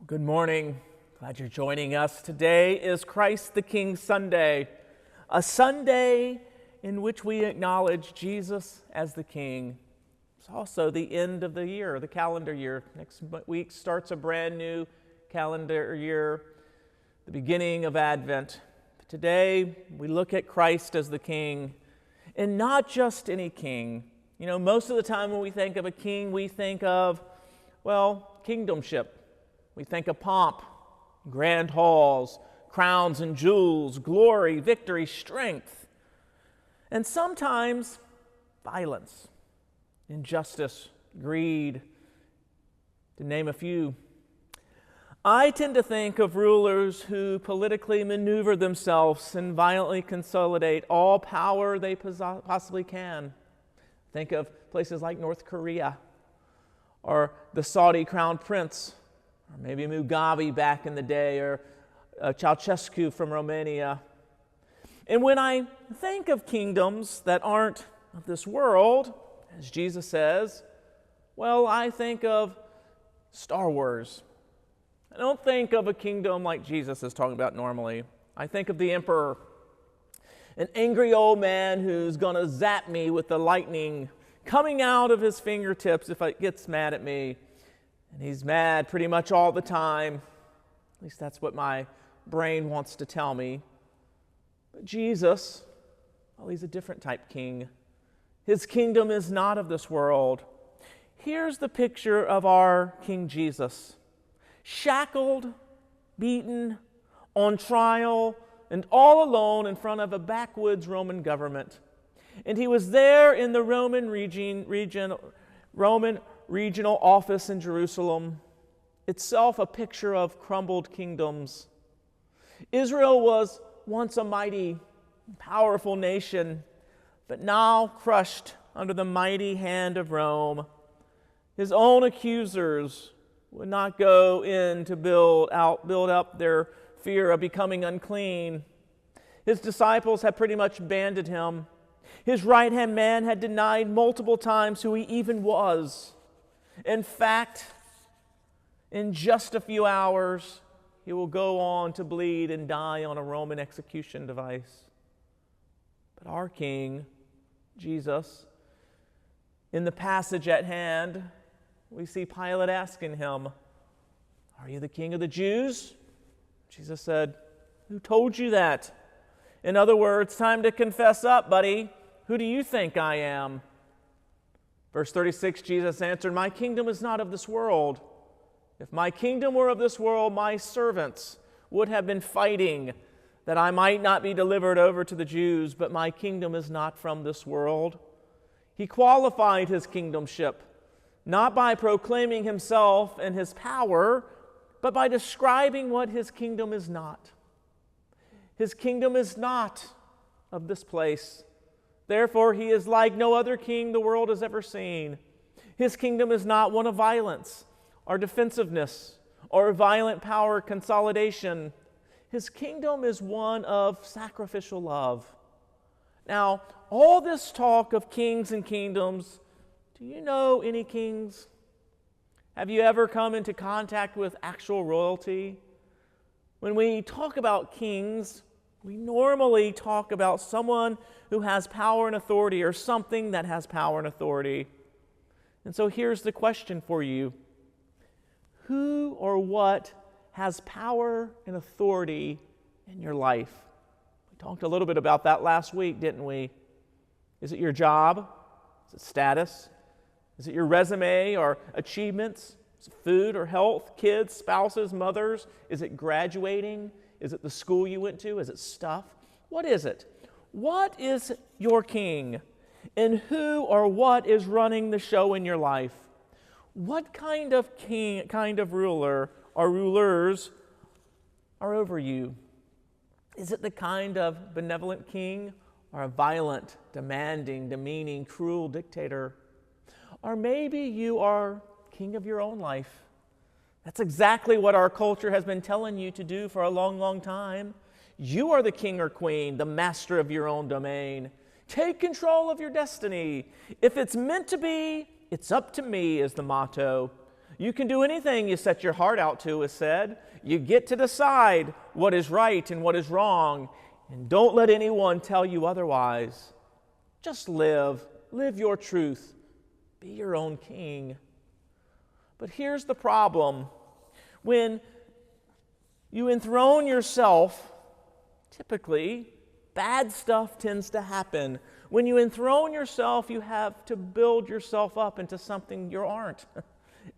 Good morning. Glad you're joining us. Today is Christ the King Sunday, a Sunday in which we acknowledge Jesus as the King. It's also the end of the year, the calendar year. Next week starts a brand new calendar year, the beginning of Advent. Today, we look at Christ as the King, and not just any king. You know, most of the time when we think of a king, we think of, kingdomship. We think of pomp, grand halls, crowns and jewels, glory, victory, strength, and sometimes violence, injustice, greed, to name a few. I tend to think of rulers who politically maneuver themselves and violently consolidate all power they possibly can. Think of places like North Korea, or the Saudi crown prince, or maybe Mugabe back in the day, or Ceausescu from Romania. And when I think of kingdoms that aren't of this world, as Jesus says, I think of Star Wars. I don't think of a kingdom like Jesus is talking about normally. I think of the emperor, an angry old man who's going to zap me with the lightning coming out of his fingertips if it gets mad at me. And he's mad pretty much all the time. At least that's what my brain wants to tell me. But Jesus, he's a different type king. His kingdom is not of this world. Here's the picture of our King Jesus. Shackled, beaten, on trial, and all alone in front of a backwoods Roman government. And he was there in the Roman regional office in Jerusalem, itself a picture of crumbled kingdoms. Israel was once a mighty, powerful nation, but now crushed under the mighty hand of Rome. His own accusers would not go in to build up their fear of becoming unclean. His disciples had pretty much abandoned him. His right-hand man had denied multiple times who he even was. In fact, in just a few hours, he will go on to bleed and die on a Roman execution device. But our King, Jesus, in the passage at hand, we see Pilate asking him, "Are you the King of the Jews?" Jesus said, "Who told you that?" In other words, time to confess up, buddy. Who do you think I am? Verse 36, Jesus answered, "My kingdom is not of this world. If my kingdom were of this world, my servants would have been fighting that I might not be delivered over to the Jews, but my kingdom is not from this world." He qualified his kingdomship, not by proclaiming himself and his power, but by describing what his kingdom is not. His kingdom is not of this place. Therefore, he is like no other king the world has ever seen. His kingdom is not one of violence or defensiveness or violent power consolidation. His kingdom is one of sacrificial love. Now, all this talk of kings and kingdoms, do you know any kings? Have you ever come into contact with actual royalty? When we talk about kings, we normally talk about someone who has power and authority, or something that has power and authority. And so here's the question for you. Who or what has power and authority in your life? We talked a little bit about that last week, didn't we? Is it your job? Is it status? Is it your resume or achievements? Is it food or health, kids, spouses, mothers? Is it graduating? Is it the school you went to? Is it stuff? What is it? What is your king? And who or what is running the show in your life? What kind of king, kind of ruler or rulers are over you? Is it the kind of benevolent king, or a violent, demanding, demeaning, cruel dictator? Or maybe you are king of your own life. That's exactly what our culture has been telling you to do for a long, long time. You are the king or queen, the master of your own domain. Take control of your destiny. If it's meant to be, it's up to me is the motto. You can do anything you set your heart out to, is said. You get to decide what is right and what is wrong, and don't let anyone tell you otherwise. Just live your truth, be your own king. But here's the problem. When you enthrone yourself, typically, bad stuff tends to happen. When you enthrone yourself, you have to build yourself up into something you aren't.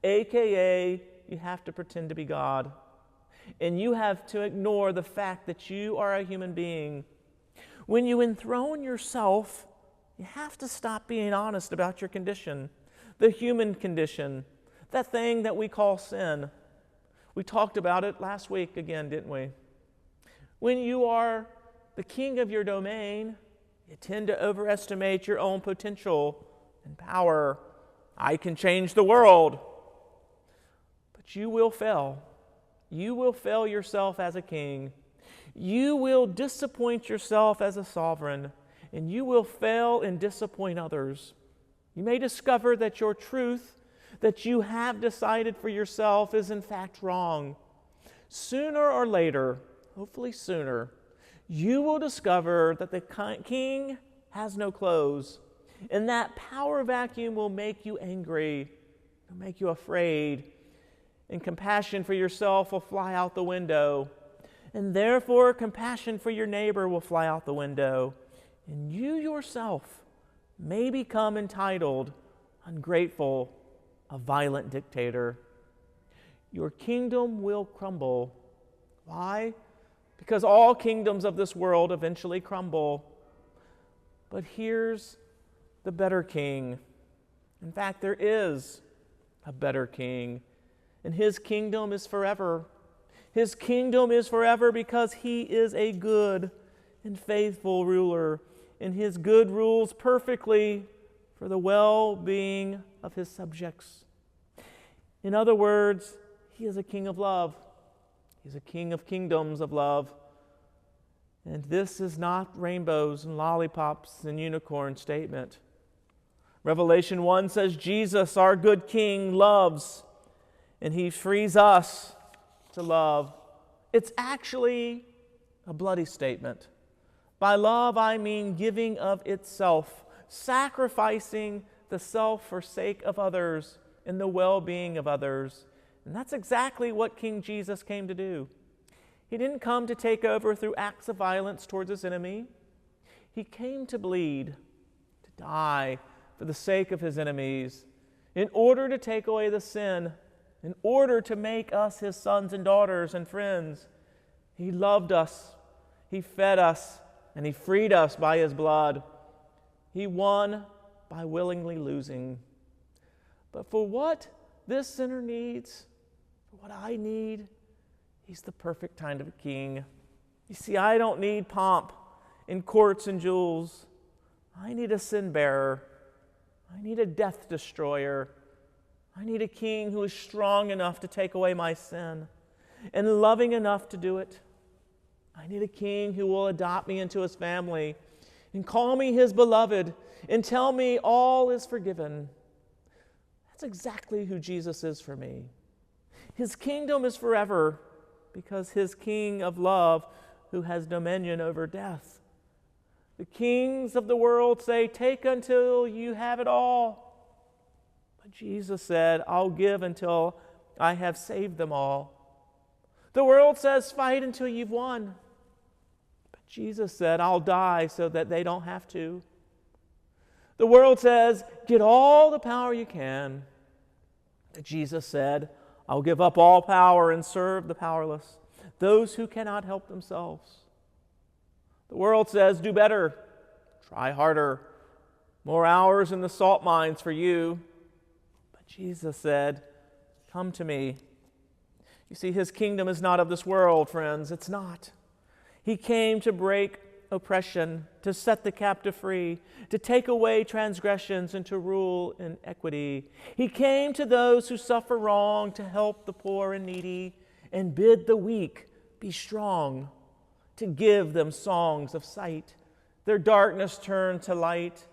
AKA, you have to pretend to be God. And you have to ignore the fact that you are a human being. When you enthrone yourself, you have to stop being honest about your condition, the human condition, that thing that we call sin. We talked about it last week again, didn't we? When you are the king of your domain, you tend to overestimate your own potential and power. I can change the world. But you will fail. You will fail yourself as a king. You will disappoint yourself as a sovereign. And you will fail and disappoint others. You may discover that your truth that you have decided for yourself is in fact wrong. Sooner or later, hopefully sooner, you will discover that the king has no clothes, and that power vacuum will make you angry, will make you afraid, and compassion for yourself will fly out the window, and therefore compassion for your neighbor will fly out the window, and you yourself may become entitled, ungrateful, a violent dictator. Your kingdom will crumble. Why? Because all kingdoms of this world eventually crumble. But here's the better king. In fact, there is a better king, and his kingdom is forever. His kingdom is forever because he is a good and faithful ruler, and his good rules perfectly for the well-being of his subjects. In other words, he is a king of love. He's a king of kingdoms of love. And this is not rainbows and lollipops and unicorn statement. Revelation 1 says Jesus, our good king, loves, and he frees us to love. It's actually a bloody statement. By love, I mean giving of itself, sacrificing the self for sake of others and the well-being of others. And that's exactly what King Jesus came to do. He didn't come to take over through acts of violence towards his enemy. He came to bleed, to die for the sake of his enemies, in order to take away the sin, in order to make us his sons and daughters and friends. He loved us, he fed us, and he freed us by his blood. He won by willingly losing. But for what this sinner needs, for what I need, he's the perfect kind of a king. You see, I don't need pomp and courts and jewels. I need a sin bearer. I need a death destroyer. I need a king who is strong enough to take away my sin and loving enough to do it. I need a king who will adopt me into his family and call me his beloved and tell me all is forgiven. That's exactly who Jesus is for me. His kingdom is forever because his king of love who has dominion over death. The kings of the world say, take until you have it all. But Jesus said, I'll give until I have saved them all. The world says, fight until you've won. But Jesus said, I'll die so that they don't have to. The world says, get all the power you can. But Jesus said, I'll give up all power and serve the powerless, those who cannot help themselves. The world says, do better, try harder, more hours in the salt mines for you. But Jesus said, come to me. You see, his kingdom is not of this world, friends. It's not. He came to break oppression, to set the captive free, to take away transgressions, and to rule in equity. He came to those who suffer wrong, to help the poor and needy, and bid the weak be strong, to give them songs of sight, their darkness turned to light.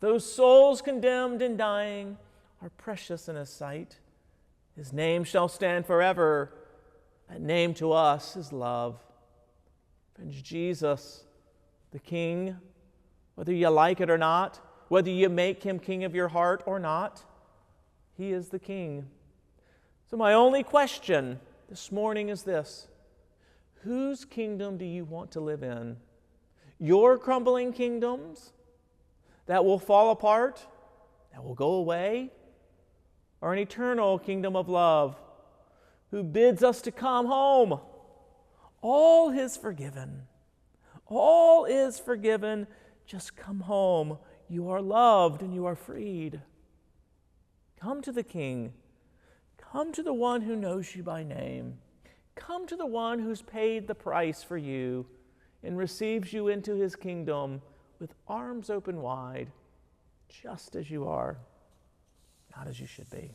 Those souls condemned and dying are precious in his sight. His name shall stand forever. That name to us is love. Friends, Jesus, the King, whether you like it or not, whether you make him king of your heart or not, he is the King. So my only question this morning is this: whose kingdom do you want to live in? Your crumbling kingdoms that will fall apart, that will go away, or an eternal kingdom of love who bids us to come home? All is forgiven. All is forgiven. Just come home. You are loved and you are freed. Come to the King. Come to the one who knows you by name. Come to the one who's paid the price for you and receives you into his kingdom with arms open wide, just as you are, not as you should be.